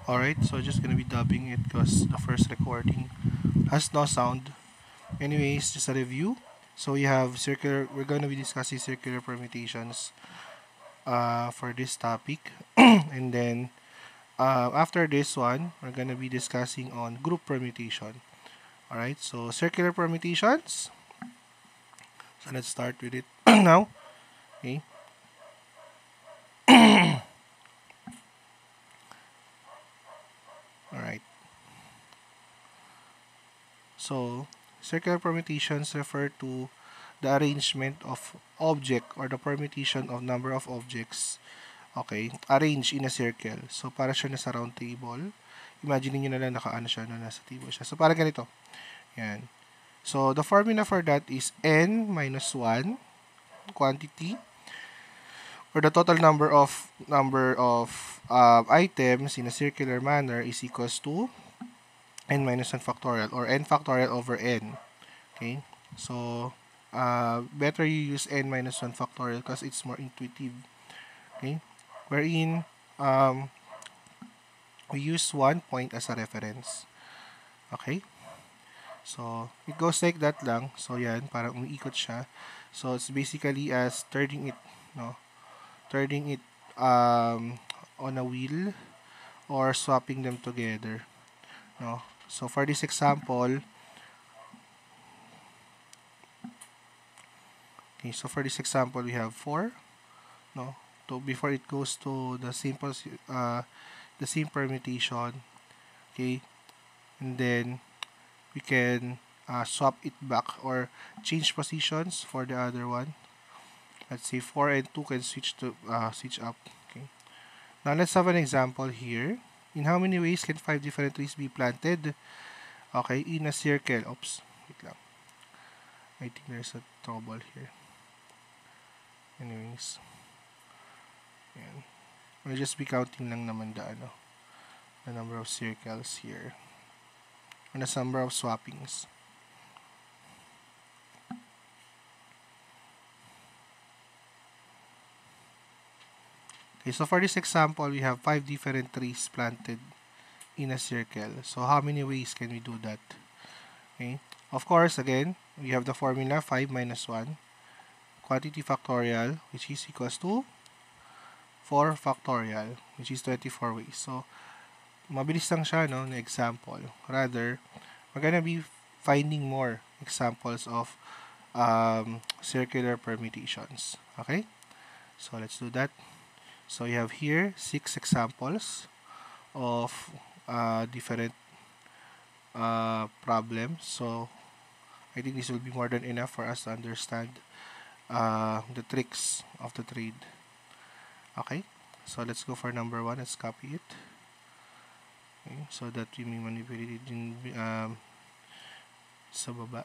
Alright, so just gonna be dubbing it because the first recording has no sound. Anyways, just a review. So we have circular, we're gonna be discussing circular permutations for this topic. And then after this one, we're gonna be discussing on group permutation. Alright, so circular permutations. So let's start with it now. Okay. Alright. So circular permutations refer to the arrangement of object or the permutation of number of objects, okay, arranged in a circle. So para siya nasa round table. Imagine niyo na lang nakaano siya na nasa table siya. So parang ganito. Yan. So the formula for that is n minus 1 quantity or the total number of items in a circular manner is equals to n minus 1 factorial or n factorial over n. Okay? So better you use n minus 1 factorial because it's more intuitive. Okay? Wherein we use 1 point as a reference. Okay? So, it goes like that lang. So, yan, parang umiikot siya. So, it's basically as turning it, no? Turning it on a wheel or swapping them together, no? So, for this example, okay, so for this example, we have 4, no? So, before it goes to the same permutation, okay? And then, we can swap it back or change positions for the other one. Let's say 4 and 2 can switch up. Okay. Now let's have an example here. In how many ways can 5 different trees be planted? Okay, in a circle. Oops, wait lang. I think there's a trouble here. Anyways, yan. We'll just be counting lang naman the number of circles here. Or the number of swappings. Okay, so for this example, we have 5 different trees planted in a circle. So how many ways can we do that? Okay. Of course, again, we have the formula 5 minus 1 quantity factorial, which is equals to 4 factorial, which is 24 ways. So, mabilis lang siya, no, na example. Rather, we're gonna be finding more examples of circular permutations. Okay? So, let's do that. So, you have here 6 examples of different problems. So, I think this will be more than enough for us to understand the tricks of the trade. Okay, so let's go for number 1. Let's copy it. Okay, so that we may manipulate it in sa baba.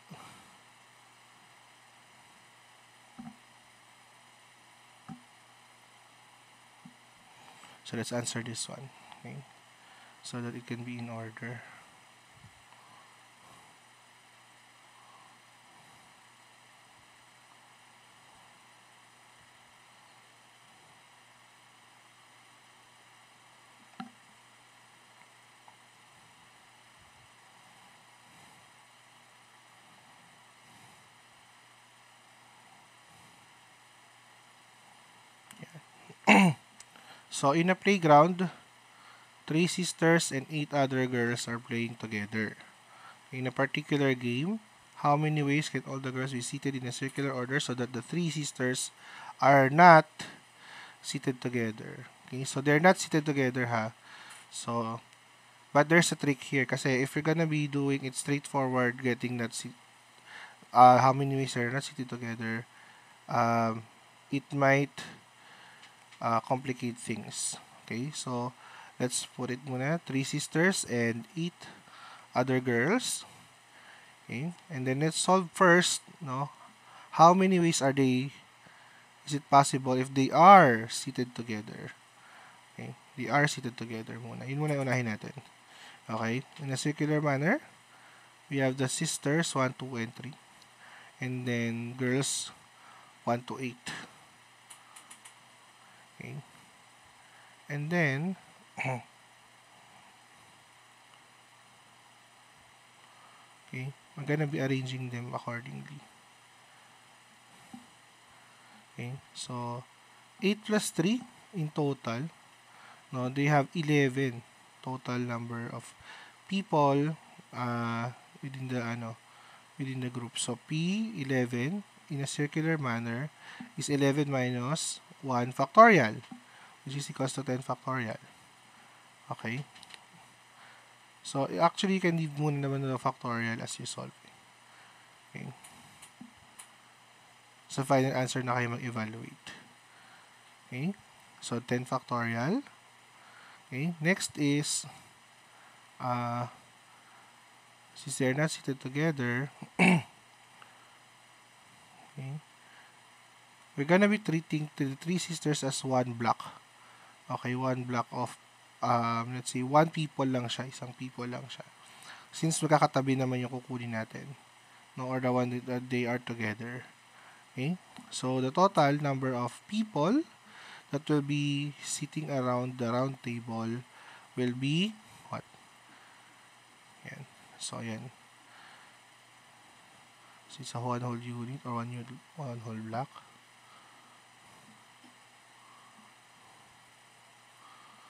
So let's answer this one. Okay, so that it can be in order. So in a playground, 3 sisters and 8 other girls are playing together. In a particular game, how many ways can all the girls be seated in a circular order so that the 3 sisters are not seated together? Okay, so they're not seated together, ha. So, but there's a trick here kasi if you're gonna be doing it straightforward, getting that how many ways they're not seated together, it might complicate things. Okay, so let's put it muna. 3 sisters and 8 other girls. Okay, and then let's solve first, no? How many ways are they, is it possible if they are seated together? Okay, they are seated together muna. Yun muna unahin natin. Okay, in a circular manner, we have the sisters 1, 2, and 3. And then girls 1 to 8. Okay. And then Okay, we're gonna be arranging them accordingly. Okay, so 8 plus 3 in total, no, they have 11 total number of people within the within the group. So P11 in a circular manner is 11 minus 1 factorial, which is equals to 10 factorial. Okay? So, actually, you can leave muna naman the factorial as you solve. Okay? So, final answer na kayo mag-evaluate. Okay? So, 10 factorial. Okay? Next is, since they're not seated together, okay, we're gonna be treating the three sisters as one block. Okay, one block of, let's say, one people lang siya, isang people lang siya. Since magkakatabi naman yung kukunin natin, no, or the one that they are together. Okay, so the total number of people that will be sitting around the round table will be what? Yan. So, yan. So, it's a one whole unit or one whole block.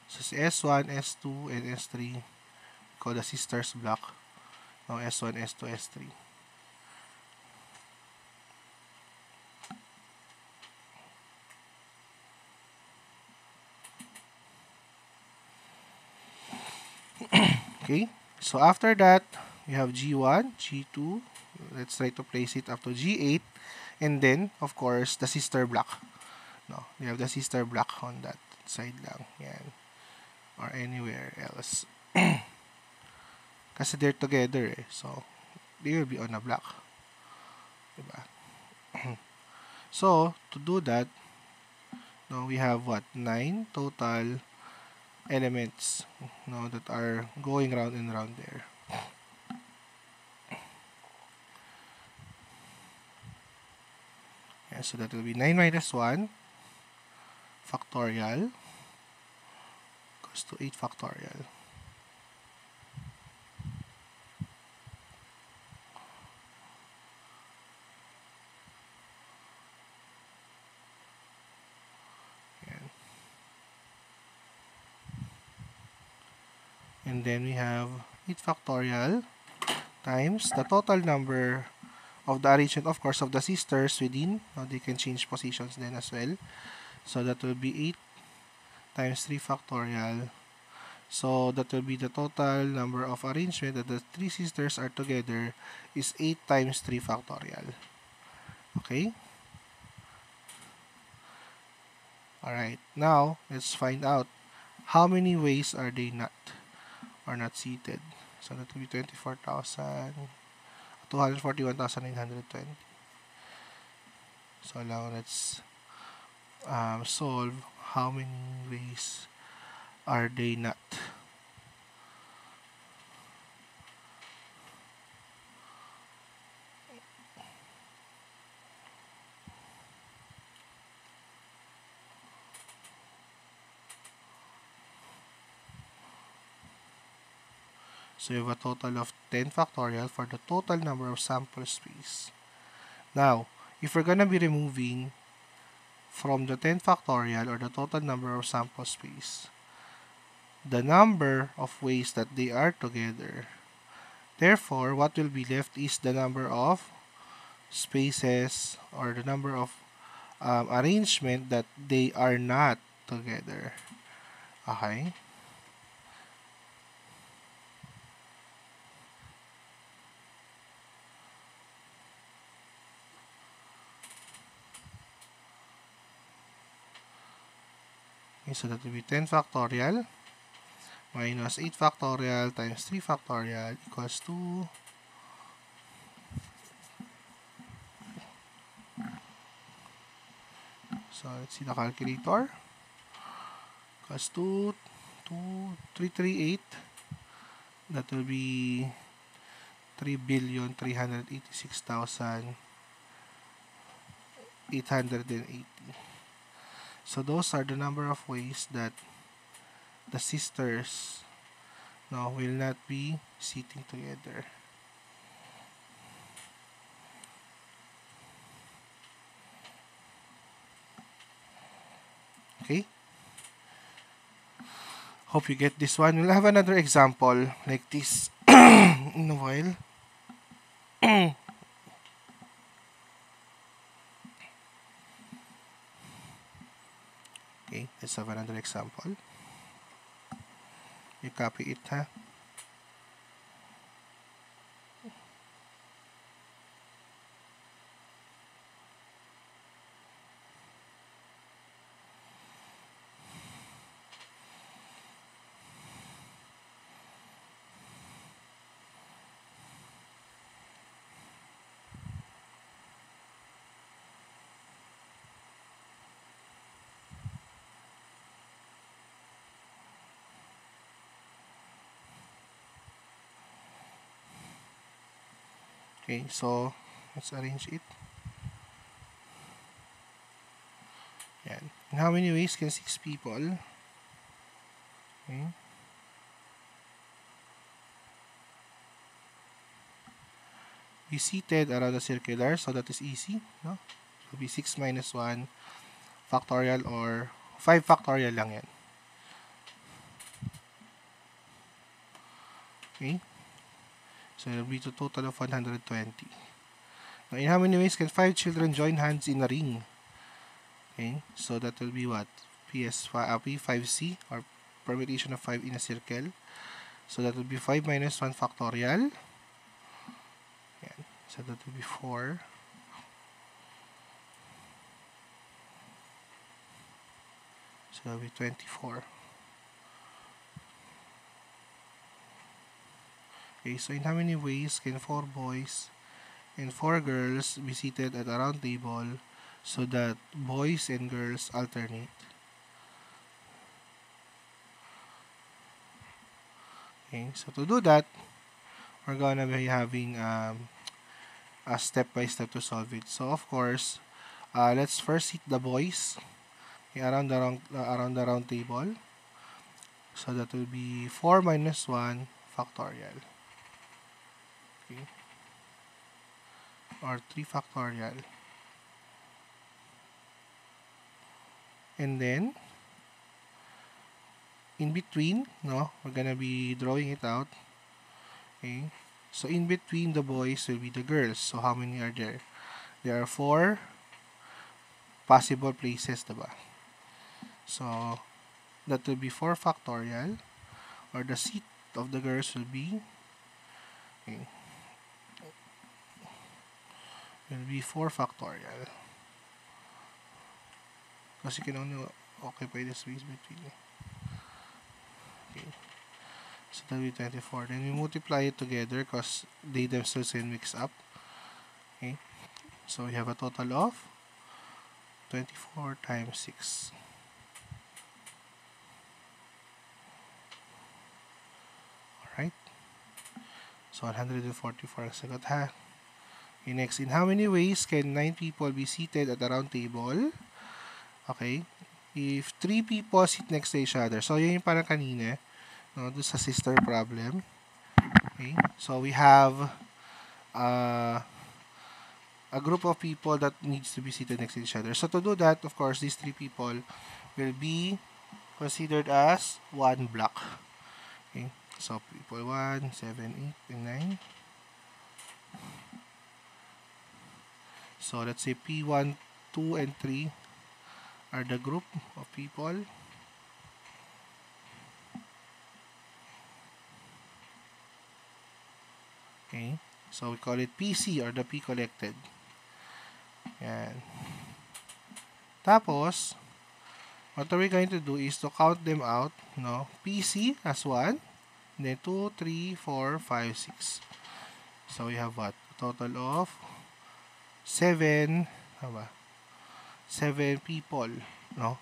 So, si S1, S2, and S3 called the sisters block. No, S1, S2, S3. Okay, so after that, we have G1, G2. Let's try to place it up to G8. And then, of course, the sister block. No, we have the sister block on that side lang. Yan. Or anywhere else. Kasi they're together eh. So, they will be on a block. Diba? So, to do that, no, we have what? 9 total elements, no, that are going round and round there. Yeah, so that will be 9 minus 1 factorial goes to 8 factorial. Yan. And then we have 8 factorial times the total number of the arrangement, of course, of the sisters within. Now they can change positions then as well. So that will be 8 times 3 factorial. So that will be the total number of arrangement that the three sisters are together is 8 times 3 factorial. Okay? Alright, now let's find out how many ways are they not seated. So that will be 241,920. So now let's solve how many ways are they not. So you have a total of 10 factorial for the total number of sample space. Now, if we're gonna be removing from the 10 factorial or the total number of sample space, the number of ways that they are together. Therefore, what will be left is the number of spaces or the number of arrangement that they are not together. Okay? Okay, so that will be 10 factorial minus 8 factorial times 3 factorial equals to so let's see the calculator equals to 338. That will be 3,386,880. So those are the number of ways that the sisters will not be sitting together. Okay? Hope you get this one. We'll have another example like this in a while. Okay, let's have another example. You copy it, ha? Okay, so let's arrange it. Yan. In how many ways can 6 people, okay, be seated around a circular? So that is easy, no? It will be 6 minus 1 factorial or 5 factorial lang yan. Okay? So it will be a total of 120. Now, in how many ways can 5 children join hands in a ring? Okay, so that will be what? P5C, or permutation of 5 in a circle. So that will be 5 minus 1 factorial. Yan. So that will be 4. So that will be 24. Okay, so in how many ways can 4 boys and 4 girls be seated at a round table so that boys and girls alternate? Okay, so to do that, we're gonna be having a step-by-step to solve it. So of course, let's first seat the boys, okay, around the round table. So that will be 4 minus 1 factorial. Okay, or 3 factorial. And then, in between, no, we're gonna be drawing it out. Okay, so in between the boys will be the girls. So how many are there? There are 4 possible places, diba? So that will be 4 factorial, or the seat of the girls will be, okay, will be 4 factorial. Because you can only occupy the space between. Okay. So that will be 24. Then we multiply it together because they themselves can mix up. Okay. So we have a total of 24 times 6. Alright. So 144 ang sagot, ha. Okay, next, in how many ways can 9 people be seated at a round table? Okay. If 3 people sit next to each other. So, yun yung parang kanina. No, doon sa sister problem. Okay. So, we have a group of people that needs to be seated next to each other. So, to do that, of course, these 3 people will be considered as one block. Okay. So, people 1, 7, 8, and 9. So, let's say P1, 2, and 3 are the group of people. Okay. So, we call it PC, or the P collected. Yan. Tapos, what are we going to do is to count them out. No? PC as 1. And then 2, 3, 4, 5, 6. So, we have what? A total of 7. Ano ba? 7 people. No?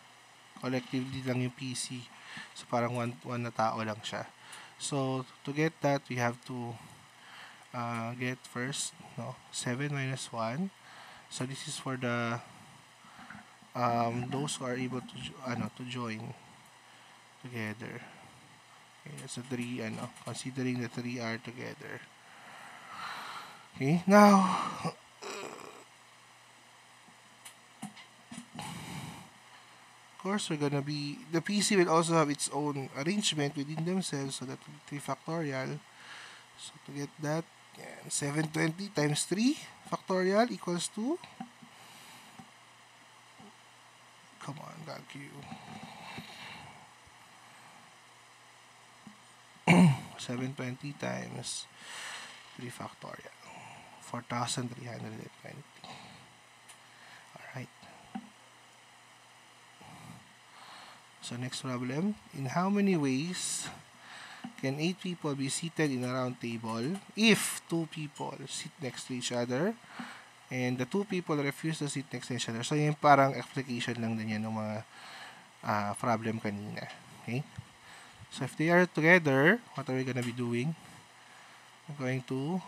Collectively lang yung PC. So, parang one na tao lang siya. So, to get that, we have to get first, no? 7 minus 1. So, this is for the those who are able to join together. Okay, that's a 3, considering the 3 are together. Okay, now, course, the PC will also have its own arrangement within themselves, so that will be 3 factorial. So to get that, 720 times 3 factorial equals to, come on, calculate. 720 times 3 factorial, 4,320. Alright. So next problem, in how many ways can 8 people be seated in a round table if 2 people sit next to each other and the 2 people refuse to sit next to each other? So yung parang application lang din yan ng mga problem kanina. Okay? So if they are together, what are we gonna be doing? We're going to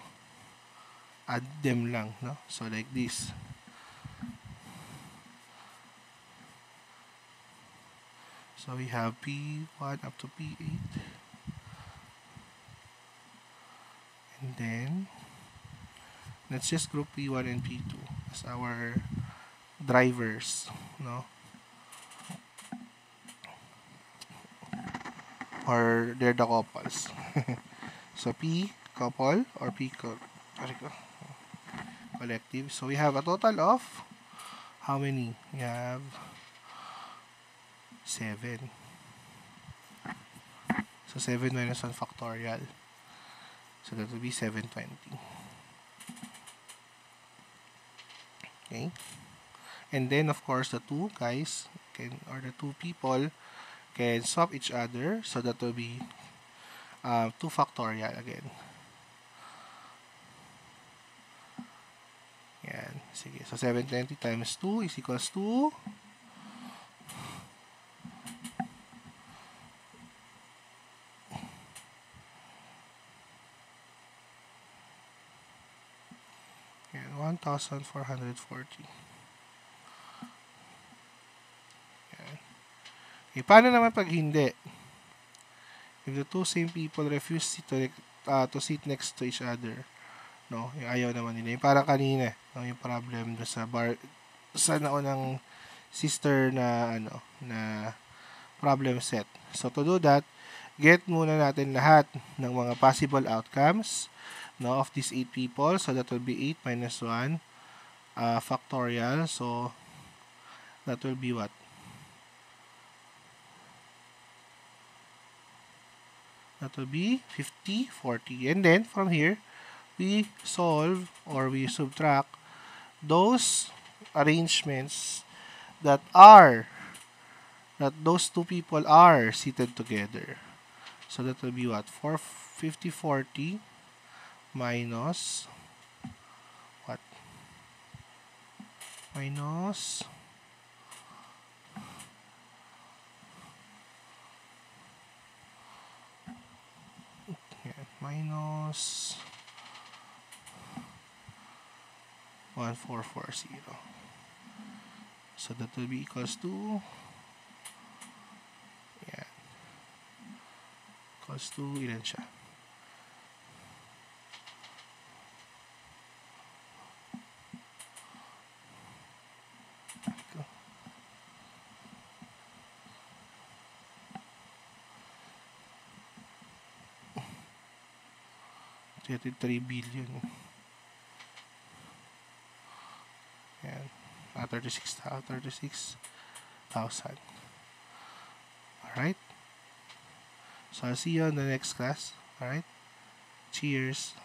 add them lang, no? So like this. So we have P1 up to P8. And then, let's just group P1 and P2 as our drivers, no? Or they're the couples. So P couple or P collective. So we have a total of how many? We have 7. So 7 minus 1 factorial. So that will be 720. Okay. And then of course the 2 guys or the 2 people can swap each other. So that will be 2 factorial again. Yan. Sige. So 720 times 2 is equals to 1,440. Yan. Okay, paano naman pag hindi? If the 2 same people refuse to sit next to each other, no? Yung ayaw naman nila. Yung parang kanina, no? Yung problem sa naunang sister na na problem set. So to do that, get muna natin lahat ng mga possible outcomes, no, of these 8 people. So that will be 8 minus 1 factorial. So that will be what? That will be 50, 40. And then from here, we solve or we subtract those arrangements that those 2 people are seated together. So that will be what? 50, 40 minus what? Minus minus 1440. So that will be equals to equals to ilan siya? Ito 3 billion. Yan. 36,000. Alright. So I'll see you on the next class. Alright. Cheers.